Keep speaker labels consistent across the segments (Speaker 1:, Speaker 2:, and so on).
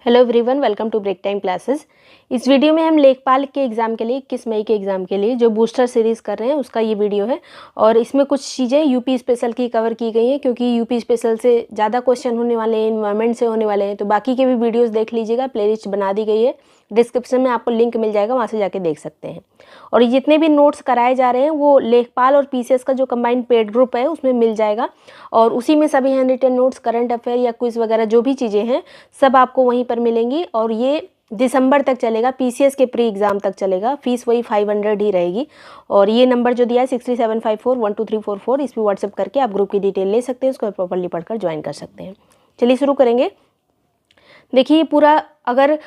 Speaker 1: Hello everyone, welcome to break time classes. इस video में हम लेखपाल के एग्ज़ाम के लिए 21 मई के एग्ज़ाम के लिए जो बूस्टर सीरीज़ कर रहे हैं उसका ये वीडियो है। और इसमें कुछ चीज़ें यूपी स्पेशल की कवर की गई हैं, क्योंकि यूपी स्पेशल से ज़्यादा क्वेश्चन होने वाले हैं, इन्वायरमेंट से होने वाले हैं। तो बाकी के भी वीडियोज़ देख लीजिएगा, प्लेलिस्ट बना दी गई है, डिस्क्रिप्शन में आपको लिंक मिल जाएगा, वहाँ से जाके देख सकते हैं। और जितने भी नोट्स कराए जा रहे हैं वो लेखपाल और पीसीएस का जो कंबाइंड पेड ग्रुप है उसमें मिल जाएगा। और उसी में सभी handwritten notes, current affair या क्विज वगैरह जो भी चीज़ें हैं सब आपको वहीं पर मिलेंगी। और ये दिसंबर तक चलेगा, पीसीएस के प्री एग्ज़ाम तक चलेगा। फीस वही 500 ही रहेगी। और ये नंबर जो दिया है 6754123444, इस पर व्हाट्सएप करके आप ग्रुप की डिटेल ले सकते हैं, उसको प्रॉपर्ली पढ़कर ज्वाइन कर सकते हैं। चलिए शुरू करेंगे। देखिए पूरा अगर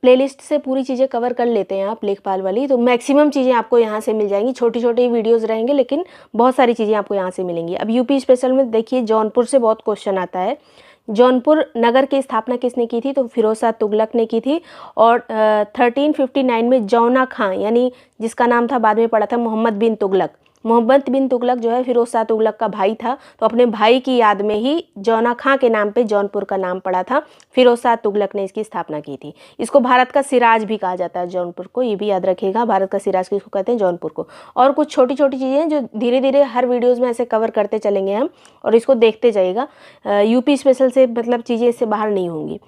Speaker 1: प्लेलिस्ट से पूरी चीज़ें कवर कर लेते हैं आप लेखपाल वाली, तो मैक्सिमम चीज़ें आपको यहाँ से मिल जाएंगी। छोटी छोटी वीडियोस रहेंगे लेकिन बहुत सारी चीज़ें आपको यहाँ से मिलेंगी। अब यूपी स्पेशल में देखिए जौनपुर से बहुत क्वेश्चन आता है। जौनपुर नगर की स्थापना किसने की थी? तो फिरोज शाह तुगलक ने की थी। और 1359 में जौना खां, यानी जिसका नाम था बाद में पड़ा था मोहम्मद बिन तुगलक। मोहम्मद बिन तुगलक जो है फिरोज शाह तुगलक का भाई था, तो अपने भाई की याद में ही जौना खां के नाम पे जौनपुर का नाम पड़ा था। फिरोज शाह तुगलक ने इसकी स्थापना की थी। इसको भारत का सिराज भी कहा जाता है जौनपुर को, ये भी याद रखिएगा। भारत का सिराज किसको कहते हैं? जौनपुर को। और कुछ छोटी छोटी चीज़ें हैं जो धीरे धीरे हर वीडियोज़ में ऐसे कवर करते चलेंगे हम, और इसको देखते जाइएगा। यूपी स्पेशल से मतलब चीज़ें इससे बाहर नहीं होंगी।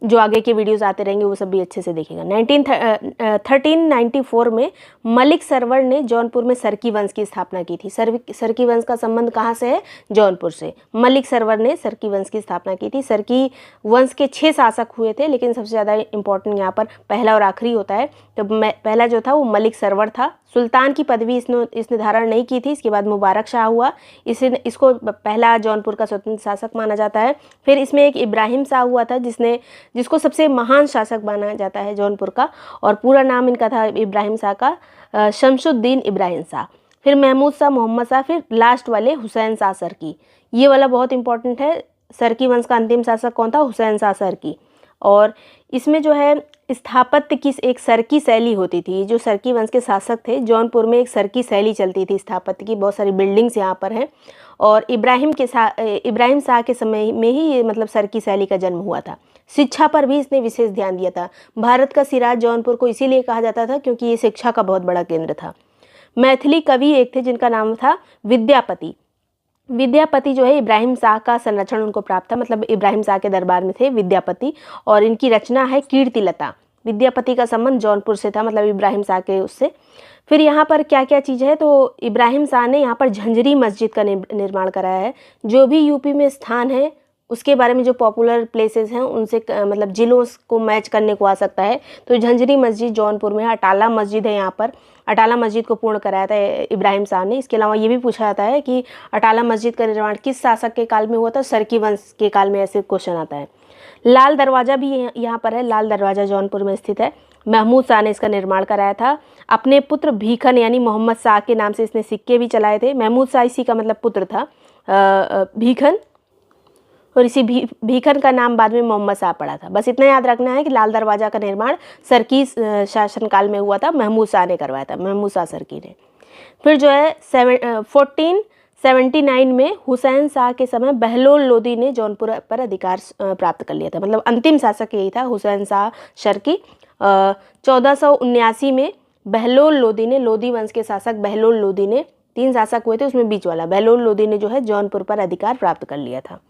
Speaker 1: जो आगे के वीडियोस आते रहेंगे वो सब भी अच्छे से देखिएगा। 1394 में मलिक सरवर ने जौनपुर में सरकी वंश की स्थापना की थी। सरकी वंश का संबंध कहाँ से है? जौनपुर से। मलिक सरवर ने सरकी वंश की स्थापना की थी। सरकी वंश के 6 शासक हुए थे, लेकिन सबसे ज़्यादा इंपॉर्टेंट यहाँ पर पहला और आखिरी होता है। तो पहला जो था वो मलिक सरवर था। सुल्तान की पदवी इसने धारण नहीं की थी। इसके बाद मुबारक शाह हुआ, इसको पहला जौनपुर का स्वतंत्र शासक माना जाता है। फिर इसमें एक इब्राहिम शाह हुआ था जिसको सबसे महान शासक माना जाता है जौनपुर का, और पूरा नाम इनका था इब्राहिम शाह का शमशुद्दीन इब्राहिम शाह। फिर महमूद शाह, मोहम्मद शाह, फिर लास्ट वाले हुसैन शाह सरकी। ये वाला बहुत इंपॉर्टेंट है। सरकी वंश का अंतिम शासक कौन था? हुसैन शाह सरकी। और इसमें जो है स्थापत्य की एक सरकी शैली होती थी। जो सरकी वंश के शासक थे, जौनपुर में एक सरकी शैली चलती थी स्थापत्य की। बहुत सारी बिल्डिंग्स यहाँ पर हैं। और इब्राहिम शाह के समय में ही ये मतलब सरकी शैली का जन्म हुआ था। शिक्षा पर भी इसने विशेष ध्यान दिया था। भारत का सिराज जौनपुर को इसीलिए कहा जाता था क्योंकि ये शिक्षा का बहुत बड़ा केंद्र था। मैथिली कवि एक थे जिनका नाम था विद्यापति। विद्यापति जो है इब्राहिम शाह का संरक्षण उनको प्राप्त था, मतलब इब्राहिम शाह के दरबार में थे विद्यापति। और इनकी रचना है कीर्तिलता। विद्यापति का संबंध जौनपुर से था, मतलब इब्राहिम शाह के उससे। फिर यहाँ पर क्या क्या चीज़ है? तो इब्राहिम शाह ने यहाँ पर झंझरी मस्जिद का निर्माण कराया है। जो भी यूपी में स्थान है उसके बारे में जो पॉपुलर प्लेसेस हैं उनसे मतलब जिलों को मैच करने को आ सकता है। तो झंझरी मस्जिद जौनपुर में है। अटाला मस्जिद है यहाँ पर। अटाला मस्जिद को पूर्ण कराया था इब्राहिम शाह ने। इसके अलावा ये भी पूछा जाता है कि अटाला मस्जिद का निर्माण किस शासक के काल में हुआ था? सरकी वंश के काल में, ऐसे क्वेश्चन आता है। लाल दरवाज़ा भी यहाँ पर है। लाल दरवाज़ा जौनपुर में स्थित है। महमूद शाह ने इसका निर्माण कराया था। अपने पुत्र भीखन यानी मोहम्मद शाह के नाम से इसने सिक्के भी चलाए थे। महमूद शाह इसी का मतलब पुत्र था भीखन, और इसी भीखन का नाम बाद में मोहम्मद शाह पड़ा था। बस इतना याद रखना है कि लाल दरवाज़ा का निर्माण सरकी शासनकाल में हुआ था। महमूद शाह ने करवाया था, महमूद शाह सरकी ने। फिर जो है 1479 में हुसैन शाह के समय बहलोल लोदी ने जौनपुर पर अधिकार प्राप्त कर लिया था। मतलब अंतिम शासक यही था, हुसैन शाह सरकी। 1479 में बहलोल लोदी ने, लोदी वंश के शासक बहलोल लोदी ने, 3 शासक हुए थे उसमें बीच वाला बहलोल लोदी ने जो है जौनपुर पर अधिकार प्राप्त कर लिया था।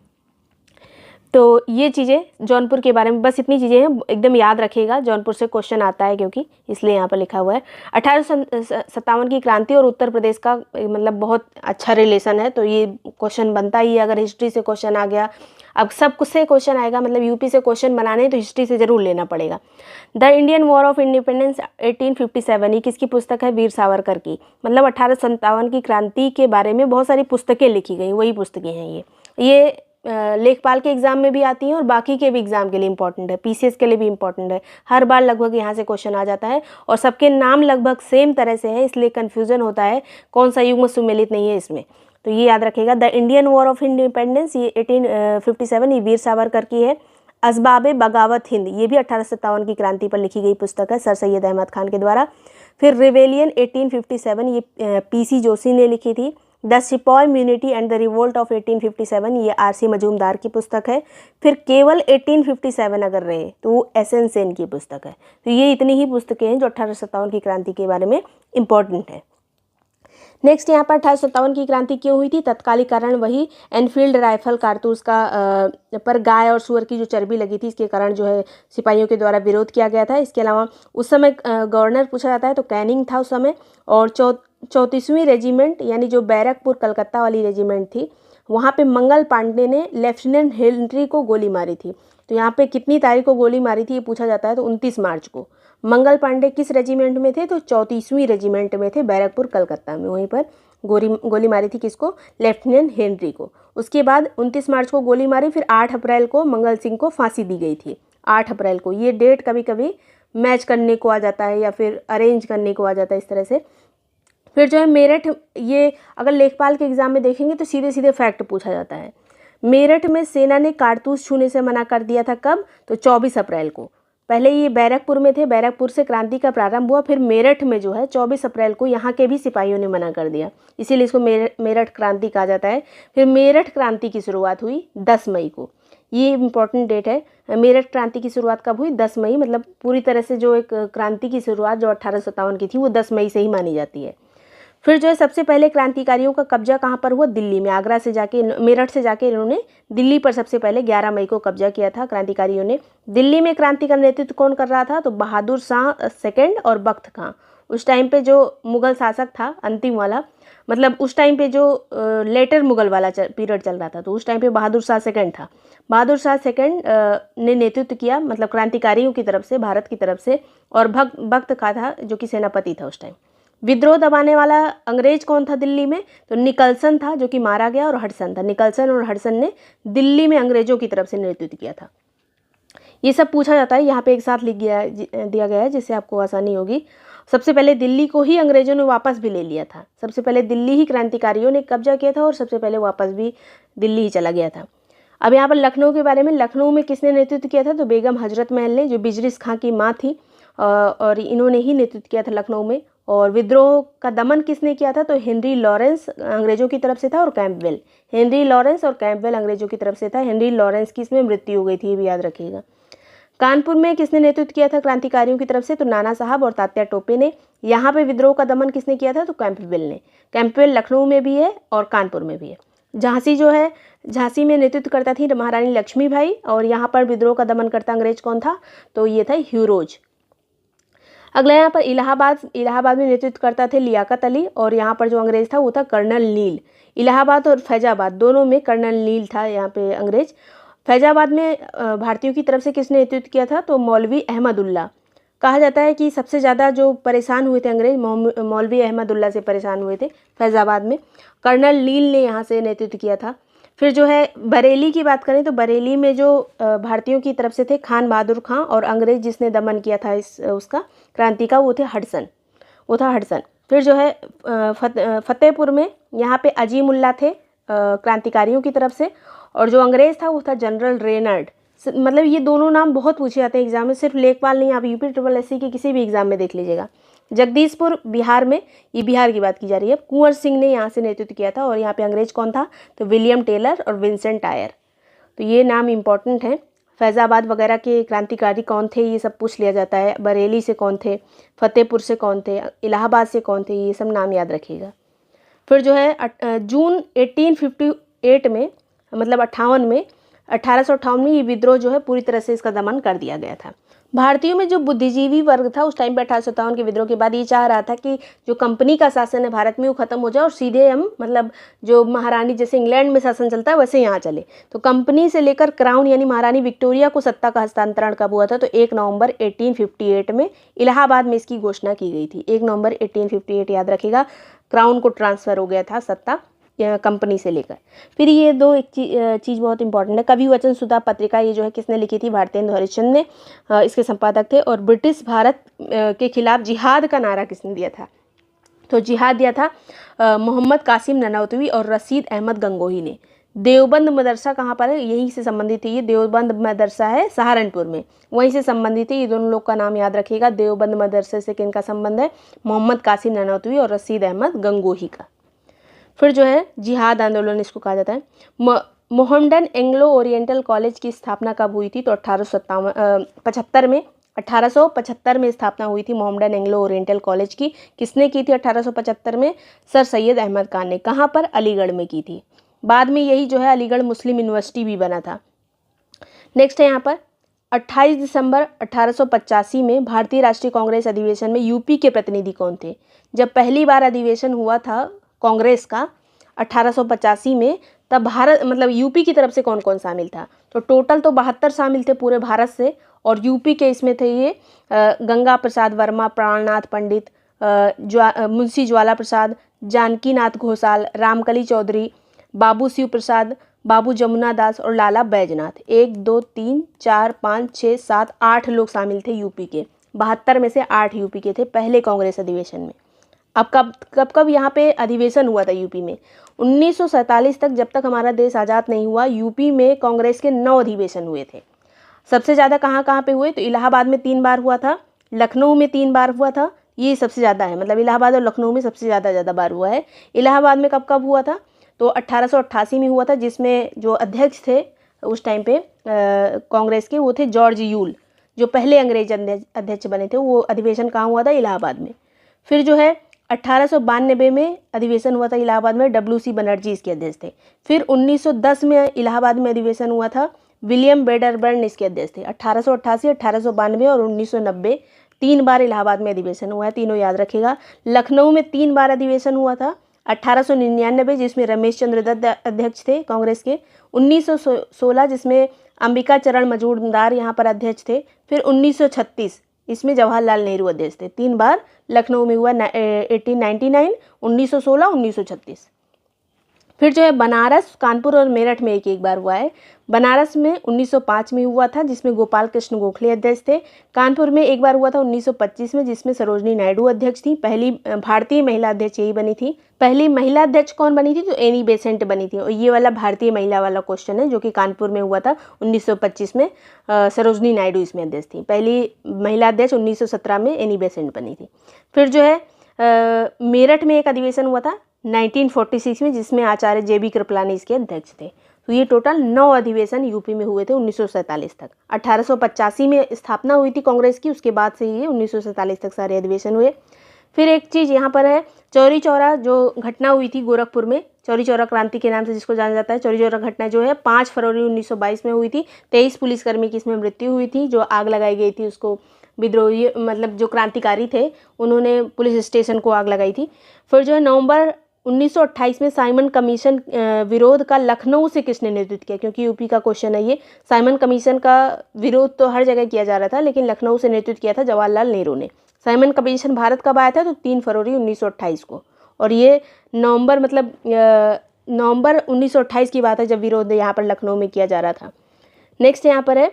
Speaker 1: तो ये चीज़ें जौनपुर के बारे में, बस इतनी चीज़ें हैं, एकदम याद रखिएगा। जौनपुर से क्वेश्चन आता है क्योंकि, इसलिए यहाँ पर लिखा हुआ है। 1857 की क्रांति और उत्तर प्रदेश का मतलब बहुत अच्छा रिलेशन है, तो ये क्वेश्चन बनता ही है। अगर हिस्ट्री से क्वेश्चन आ गया, अब सब कुछ से क्वेश्चन आएगा, मतलब यूपी से क्वेश्चन बनाने तो हिस्ट्री से ज़रूर लेना पड़ेगा। The Indian war of independence 1857, ये किसकी पुस्तक है? वीर सावरकर की। मतलब 1857 की क्रांति के बारे में बहुत सारी पुस्तकें लिखी गई, वही पुस्तकें हैं ये लेखपाल के एग्ज़ाम में भी आती हैं और बाकी के भी एग्ज़ाम के लिए इंपॉर्टेंट है, पीसीएस के लिए भी इंपॉर्टेंट है। हर बार लगभग यहाँ से क्वेश्चन आ जाता है, और सबके नाम लगभग सेम तरह से है, इसलिए कन्फ्यूज़न होता है कौन सा युग्म सुमेलित नहीं है इसमें। तो ये याद रखिएगा। The Indian war of independence, ये 1857, ये वीर सावरकर की है। असबाब बगावत हिंद, ये भी 1857 की क्रांति पर लिखी गई पुस्तक है, सर सैयद अहमद खान के द्वारा। फिर रिवेलियन 1857, ये पीसी जोशी ने लिखी थी। The sepoy mutiny and the revolt of 1857, ये आरसी मजूमदार की पुस्तक है। फिर केवल 1857 अगर रहे तो वो एसएन सेन की पुस्तक है। तो ये इतनी ही पुस्तकें हैं जो 1857 की क्रांति के बारे में इम्पोर्टेंट है। नेक्स्ट यहाँ पर 1857 की क्रांति क्यों हुई थी? तत्कालिक कारण वही एनफील्ड राइफल कारतूस का पर गाय और सूअर की जो चर्बी लगी थी, इसके कारण जो है सिपाहियों के द्वारा विरोध किया गया था। इसके अलावा उस समय गवर्नर पूछा जाता है तो कैनिंग था उस समय, और 34वीं रेजिमेंट यानी जो बैरकपुर कलकत्ता वाली रेजिमेंट थी, वहाँ पे मंगल पांडे ने लेफ्टिनेंट हेनरी को गोली मारी थी। तो यहाँ पे कितनी तारीख को गोली मारी थी ये पूछा जाता है, तो 29 मार्च को। मंगल पांडे किस रेजिमेंट में थे? तो 34वीं रेजिमेंट में थे, बैरकपुर कलकत्ता में। वहीं पर गोली मारी थी किसको? लेफ्टिनेंट हेनरी को। उसके बाद 29 मार्च को गोली मारी, फिर 8 अप्रैल को मंगल सिंह को फांसी दी गई थी। 8 अप्रैल को, ये डेट कभी कभी मैच करने को आ जाता है या फिर अरेंज करने को आ जाता है इस तरह से। फिर जो है मेरठ, ये अगर लेखपाल के एग्जाम में देखेंगे तो सीधे सीधे फैक्ट पूछा जाता है। मेरठ में सेना ने कारतूस छूने से मना कर दिया था, कब? तो 24 अप्रैल को। पहले ये बैरकपुर में थे, बैरकपुर से क्रांति का प्रारंभ हुआ, फिर मेरठ में जो है 24 अप्रैल को यहाँ के भी सिपाहियों ने मना कर दिया, इसीलिए इसको मेरठ क्रांति कहा जाता है। फिर मेरठ क्रांति की शुरुआत हुई 10 मई को, ये इम्पोर्टेंट डेट है। मेरठ क्रांति की शुरुआत कब हुई? 10 मई, मतलब पूरी तरह से जो एक क्रांति की शुरुआत जो 1857 की थी वो 10 मई से ही मानी जाती है। फिर जो है सबसे पहले क्रांतिकारियों का कब्जा कहाँ पर हुआ? दिल्ली में। आगरा से जाके, मेरठ से जाके इन्होंने दिल्ली पर सबसे पहले 11 मई को कब्जा किया था क्रांतिकारियों ने। दिल्ली में क्रांति का नेतृत्व कौन कर रहा था? तो बहादुर शाह सेकंड और बख्त खां। उस टाइम पे जो मुगल शासक था अंतिम वाला, मतलब उस टाइम पे जो लेटर मुगल वाला पीरियड चल रहा था, तो उस टाइम पे बहादुर शाह सेकंड था। बहादुर शाह सेकंड ने नेतृत्व किया, मतलब क्रांतिकारियों की तरफ से, भारत की तरफ से, और बख्त खां था जो कि सेनापति था उस टाइम। विद्रोह दबाने वाला अंग्रेज कौन था दिल्ली में? तो निकलसन था जो कि मारा गया, और हडसन था। निकलसन और हडसन ने दिल्ली में अंग्रेजों की तरफ से नेतृत्व किया था। ये सब पूछा जाता है, यहाँ पे एक साथ दिया गया है जिससे आपको आसानी होगी। सबसे पहले दिल्ली को ही अंग्रेजों ने वापस भी ले लिया था। सबसे पहले दिल्ली ही क्रांतिकारियों ने कब्जा किया था और सबसे पहले वापस भी दिल्ली ही चला गया था। अब यहाँ पर लखनऊ के बारे में, लखनऊ में किसने नेतृत्व किया था? तो बेगम हजरत महल ने, जो बिजरिस खां की माँ थी, और इन्होंने ही नेतृत्व किया था लखनऊ में। और विद्रोह का दमन किसने किया था? तो हेनरी लॉरेंस अंग्रेजों की तरफ से था, और कैंपबेल। हेनरी लॉरेंस और कैंपबेल अंग्रेजों की तरफ से था। हेनरी लॉरेंस की इसमें मृत्यु हो गई थी, ये भी याद रखिएगा। कानपुर में किसने नेतृत्व किया था क्रांतिकारियों की तरफ से? तो नाना साहब और तात्या टोपे ने। यहाँ पे विद्रोह का दमन किसने किया था? तो कैंपबेल ने। कैंपबेल लखनऊ में भी है और कानपुर में भी है। झांसी जो है, झांसी में नेतृत्व करता थी महारानी लक्ष्मीबाई, और यहाँ पर विद्रोह का दमन करता अंग्रेज कौन था? तो ये था ह्यूरोज। अगला यहाँ पर इलाहाबाद में नेतृत्व करता थे लियाकत अली, और यहाँ पर जो अंग्रेज था वो था कर्नल नील। इलाहाबाद और फैजाबाद दोनों में कर्नल नील था यहाँ पे अंग्रेज। फैजाबाद में भारतीयों की तरफ से किसने नेतृत्व किया था? तो मौलवी अहमदुल्ला। कहा जाता है कि सबसे ज़्यादा जो परेशान हुए थे अंग्रेज, मौलवी अहमदुल्ला से परेशान हुए थे फैजाबाद में। कर्नल नील ने यहाँ से नेतृत्व किया था। फिर जो है बरेली की बात करें तो बरेली में जो भारतीयों की तरफ से थे खान बहादुर खां, और अंग्रेज जिसने दमन किया था उसका क्रांति का, वो थे हडसन, वो था हडसन। फिर जो है फतेहपुर में यहाँ पे अजीमुल्ला थे क्रांतिकारियों की तरफ से, और जो अंग्रेज था वो था जनरल रेनल्ड। मतलब ये दोनों नाम बहुत पूछे जाते हैं एग्जाम में, सिर्फ लेखपाल नहीं, आप यूपी SSC के किसी भी एग्जाम में देख लीजिएगा। जगदीशपुर बिहार में, ये बिहार की बात की जा रही है, कुंवर सिंह ने यहाँ से नेतृत्व किया था, और यहाँ पे अंग्रेज कौन था? तो विलियम टेलर और विंसेंट आयर। तो ये नाम इंपॉर्टेंट हैं। फैज़ाबाद वगैरह के क्रांतिकारी कौन थे ये सब पूछ लिया जाता है। बरेली से कौन थे, फतेहपुर से कौन थे, इलाहाबाद से कौन थे, ये सब नाम याद रखिएगा। फिर जो है जून 1858 में, मतलब 1858 में ये विद्रोह जो है पूरी तरह से इसका दमन कर दिया गया था। भारतीयों में जो बुद्धिजीवी वर्ग था उस टाइम पे 1857 के विद्रोह के बाद ये चाह रहा था कि जो कंपनी का शासन है भारत में वो खत्म हो जाए, और सीधे हम, मतलब जो महारानी जैसे इंग्लैंड में शासन चलता है वैसे यहाँ चले। तो कंपनी से लेकर क्राउन यानी महारानी विक्टोरिया को सत्ता का हस्तांतरण कब हुआ था? तो 1 नवंबर 1858 में इलाहाबाद में इसकी घोषणा की गई थी। 1 नवंबर 1858 याद रखिएगा, क्राउन को ट्रांसफ़र हो गया था सत्ता कंपनी से लेकर। फिर ये दो एक चीज़ बहुत इंपॉर्टेंट है। कवि वचन सुधा पत्रिका ये जो है किसने लिखी थी? भारतेंदु हरिश्चंद्र ने इसके संपादक थे। और ब्रिटिश भारत के खिलाफ जिहाद का नारा किसने दिया था? तो जिहाद दिया था मोहम्मद कासिम ननौतवी और रशीद अहमद गंगोही ने। देवबंद मदरसा कहाँ पर है? यहीं से संबंधित है। ये देवबंद मदरसा है सहारनपुर में, वहीं से संबंधित है। ये दोनों लोग का नाम याद रखिएगा। देवबंद मदरसे से किनका संबंध है? मोहम्मद कासिम ननौतवी और रशीद अहमद गंगोही का। फिर जो है जिहाद आंदोलन इसको कहा जाता है। मोहम्मडन एंग्लो ओरिएंटल कॉलेज की स्थापना कब हुई थी? तो 1875 में 1875 में स्थापना हुई थी मोहम्मडन एंग्लो ओरिएंटल कॉलेज की। किसने की थी 1875 में? सर सैयद अहमद खान ने। कहाँ पर? अलीगढ़ में की थी। बाद में यही जो है अलीगढ़ मुस्लिम यूनिवर्सिटी भी बना था। नेक्स्ट है यहाँ पर 28 दिसंबर 1885 में भारतीय राष्ट्रीय कांग्रेस अधिवेशन में यूपी के प्रतिनिधि कौन थे? जब पहली बार अधिवेशन हुआ था कांग्रेस का 1885 में, तब भारत मतलब यूपी की तरफ से कौन कौन शामिल था? तो टोटल तो 72 शामिल थे पूरे भारत से, और यूपी के इसमें थे ये गंगा प्रसाद वर्मा, प्राणनाथ पंडित, मुंशी ज्वाला प्रसाद, जानकीनाथ घोषाल, रामकली चौधरी, बाबू शिव प्रसाद, बाबू जमुना दास और लाला बैजनाथ। 1 2 3 4 5 6 7 8 लोग शामिल थे यूपी के। 72 में से 8 यूपी के थे पहले कांग्रेस अधिवेशन में। अब कब यहाँ पे अधिवेशन हुआ था यूपी में? 1947 तक, जब तक हमारा देश आज़ाद नहीं हुआ, यूपी में कांग्रेस के 9 अधिवेशन हुए थे। सबसे ज़्यादा कहाँ पे हुए? तो इलाहाबाद में 3 बार हुआ था, लखनऊ में 3 बार हुआ था, ये सबसे ज़्यादा है, मतलब इलाहाबाद और लखनऊ में सबसे ज़्यादा बार हुआ है। इलाहाबाद में कब हुआ था? तो 1888 में हुआ था, जिसमें जो अध्यक्ष थे उस टाइम पे कांग्रेस के, वो थे जॉर्ज यूल, जो पहले अंग्रेज अध्यक्ष बने थे। वो अधिवेशन कहाँ हुआ था? इलाहाबाद में। फिर जो है 1892 में अधिवेशन हुआ था इलाहाबाद में, WC बनर्जी इसके अध्यक्ष थे। फिर 1910 में इलाहाबाद में अधिवेशन हुआ था, विलियम वेडरबर्न इसके अध्यक्ष थे। 1888, 1892 और 1990 3 बार इलाहाबाद में अधिवेशन हुआ है, तीनों याद रखिएगा। लखनऊ में 3 बार अधिवेशन हुआ था, 1899 जिसमें रमेश चंद्र दत्त अध्यक्ष थे कांग्रेस के, 1916 जिसमें अंबिका चरण मजूमदार यहाँ पर अध्यक्ष थे, फिर 1936 इसमें जवाहरलाल नेहरू अध्यक्ष थे। 3 बार लखनऊ में हुआ, 1899, 1916, 1936। फिर जो है बनारस, कानपुर और मेरठ में एक बार हुआ है। बनारस में 1905 में हुआ था, जिसमें गोपाल कृष्ण गोखले अध्यक्ष थे। कानपुर में एक बार हुआ था 1925 में, जिसमें सरोजनी नायडू अध्यक्ष थी। पहली भारतीय महिला अध्यक्ष यही बनी थी। पहली महिला अध्यक्ष कौन बनी थी? तो एनी बेसेंट बनी थी। और ये वाला भारतीय महिला वाला क्वेश्चन है, जो कि कानपुर में हुआ था 1925 में। सरोजनी नायडू इसमें अध्यक्ष थी। पहली महिला अध्यक्ष 1917 में एनी बेसेंट बनी थी। फिर जो है मेरठ में एक अधिवेशन हुआ था 1946 में, जिसमें आचार्य JB कृपलानी इसके अध्यक्ष थे। तो ये टोटल 9 अधिवेशन यूपी में हुए थे 1947 तक। 1885 में स्थापना हुई थी कांग्रेस की, उसके बाद से ये 1947 तक सारे अधिवेशन हुए। फिर एक चीज़ यहाँ पर है, चौरी चौरा जो घटना हुई थी गोरखपुर में, चौरी चौरा क्रांति के नाम से जिसको जाना जाता है। चौरी चौरा घटना जो है 5 फरवरी 1922 में हुई थी। 23 पुलिसकर्मी की इसमें मृत्यु हुई थी। जो आग लगाई गई थी उसको विद्रोही, मतलब जो क्रांतिकारी थे उन्होंने पुलिस स्टेशन को आग लगाई थी। फिर जो है नवंबर 1928 में साइमन कमीशन विरोध का लखनऊ से किसने नेतृत्व किया? क्योंकि यूपी का क्वेश्चन है ये। साइमन कमीशन का विरोध तो हर जगह किया जा रहा था, लेकिन लखनऊ से नेतृत्व किया था जवाहरलाल नेहरू ने। साइमन कमीशन भारत कब आया था? तो 3 फरवरी 1928 को। और ये नवंबर 1928 की बात है, जब विरोध यहाँ पर लखनऊ में किया जा रहा था। नेक्स्ट यहाँ पर है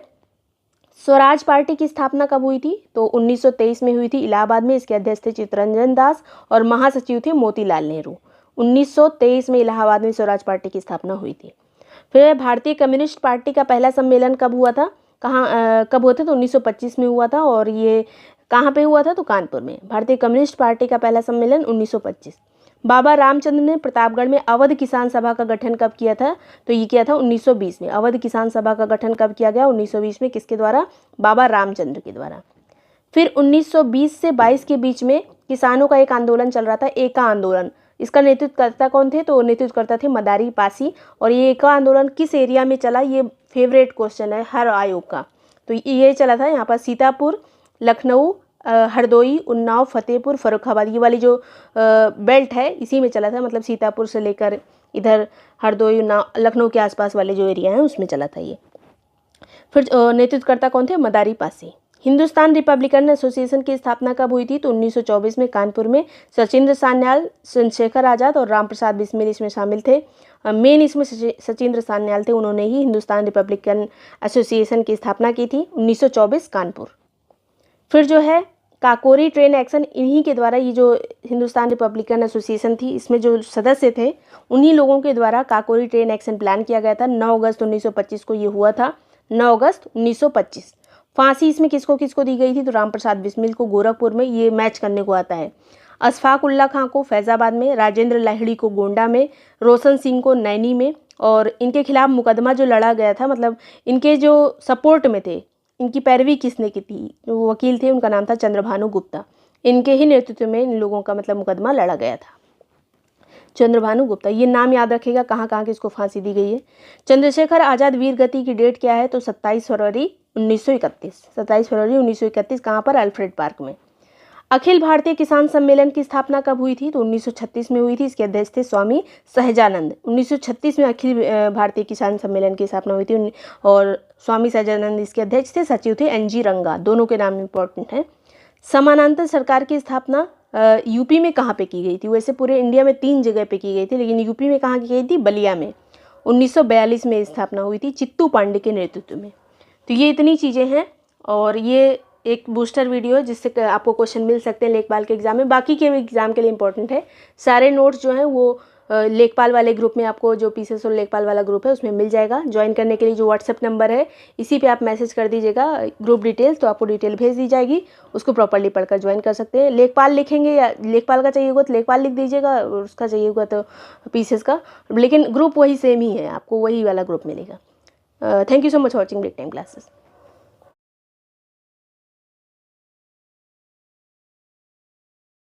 Speaker 1: स्वराज पार्टी की स्थापना कब हुई थी? तो 1923 में हुई थी इलाहाबाद में। इसके अध्यक्ष थे चित्तरंजन दास और महासचिव थे मोतीलाल नेहरू। 1923 में इलाहाबाद में स्वराज पार्टी की स्थापना हुई थी। फिर भारतीय कम्युनिस्ट पार्टी का पहला सम्मेलन कब हुआ था? कब हुआ था? तो 1925 में हुआ था। और ये कहाँ पे हुआ था? तो कानपुर में। भारतीय कम्युनिस्ट पार्टी का पहला सम्मेलन 1925। बाबा रामचंद्र ने प्रतापगढ़ में अवध किसान सभा का गठन कब किया था? तो ये किया था 1920 में। अवध किसान सभा का गठन कब किया गया? 1920 में। किसके द्वारा? बाबा रामचंद्र के द्वारा। फिर 1920 से 22 के बीच में किसानों का एक आंदोलन चल रहा था, एका आंदोलन। इसका नेतृत्वकर्ता कौन थे? तो नेतृत्वकर्ता थे मदारी पासी। और ये एका आंदोलन किस एरिया में चला? ये फेवरेट क्वेश्चन है हर आयोग का। तो ये चला था यहाँ पर सीतापुर, लखनऊ, हरदोई, उन्नाव, फतेहपुर, फर्रुखाबाद, ये वाली जो बेल्ट है इसी में चला था। मतलब सीतापुर से लेकर इधर हरदोई, उन्नाव, लखनऊ के आसपास वाले जो एरिया हैं उसमें चला था ये। फिर नेतृत्वकर्ता कौन थे? मदारी पासी। हिंदुस्तान रिपब्लिकन एसोसिएशन की स्थापना कब हुई थी? तो 1924 में कानपुर में। सचिंद्र सान्याल, चंद्रशेखर आज़ाद और राम प्रसाद बिस्मिल इसमें शामिल थे। मेन इसमें सचिंद्र सान्याल थे, उन्होंने ही हिंदुस्तान रिपब्लिकन एसोसिएशन की स्थापना की थी 1924 कानपुर। फिर जो है काकोरी ट्रेन एक्शन, इन्हीं के द्वारा, ये जो हिंदुस्तान रिपब्लिकन एसोसिएशन थी इसमें जो सदस्य थे उन्हीं लोगों के द्वारा काकोरी ट्रेन एक्शन प्लान किया गया था। 9 अगस्त 1925 को ये हुआ था। 9 अगस्त 1925। फांसी इसमें किसको किसको दी गई थी? तो राम प्रसाद बिस्मिल को, गोरखपुर में। ये मैच करने को आता है। अशफाक उल्ला खां को फैज़ाबाद में, राजेंद्र लाहिड़ी को गोंडा में, रोशन सिंह को नैनी में। और इनके खिलाफ मुकदमा जो लड़ा गया था, मतलब इनके जो सपोर्ट में थे, इनकी पैरवी किसने की थी, जो वकील थे उनका नाम था चंद्रभानु गुप्ता। इनके ही नेतृत्व में इन लोगों का मतलब मुकदमा लड़ा गया था। चंद्रभानु गुप्ता, ये नाम याद रखिएगा कहाँ कहाँ किसको फांसी दी गई है। चंद्रशेखर आज़ाद वीर गति की डेट क्या है, तो 27 फरवरी 1931। 27 फरवरी 1931 कहाँ पर, अल्फ्रेड पार्क में। अखिल भारतीय किसान सम्मेलन की स्थापना कब हुई थी, तो 1936 में हुई थी। इसके अध्यक्ष थे स्वामी सहजानंद। 1936 में अखिल भारतीय किसान सम्मेलन की स्थापना हुई थी और स्वामी सहजानंद इसके अध्यक्ष थे। सचिव थे NG रंगा, दोनों के नाम इंपॉर्टेंट हैं। समानांतर सरकार की स्थापना यूपी में कहाँ पे की गई थी, वैसे पूरे इंडिया में 3 जगह पे की गई थी, लेकिन यूपी में कहाँ की गई थी, बलिया में। 1942 में स्थापना हुई थी चित्तू पांडे के नेतृत्व में। तो ये इतनी चीज़ें हैं और ये एक बूस्टर वीडियो है जिससे आपको क्वेश्चन मिल सकते हैं लेखपाल के एग्जाम में। बाकी के एग्जाम के लिए इंपॉर्टेंट है। सारे नोट्स जो हैं वो लेखपाल वाले ग्रुप में, आपको जो पीसेस और लेखपाल वाला ग्रुप है उसमें मिल जाएगा। ज्वाइन करने के लिए जो व्हाट्सएप नंबर है इसी पे आप मैसेज कर दीजिएगा ग्रुप डिटेल्स, तो आपको डिटेल भेज दी जाएगी, उसको प्रॉपर्ली पढ़कर ज्वाइन कर सकते हैं। लेखपाल लिखेंगे या लेखपाल का चाहिए होगा तो लेखपाल लिख दीजिएगा, और उसका चाहिए होगा तो पीसेस का, लेकिन ग्रुप वही सेम ही है, आपको वही वाला ग्रुप मिलेगा। Thank you so much watching break time classes.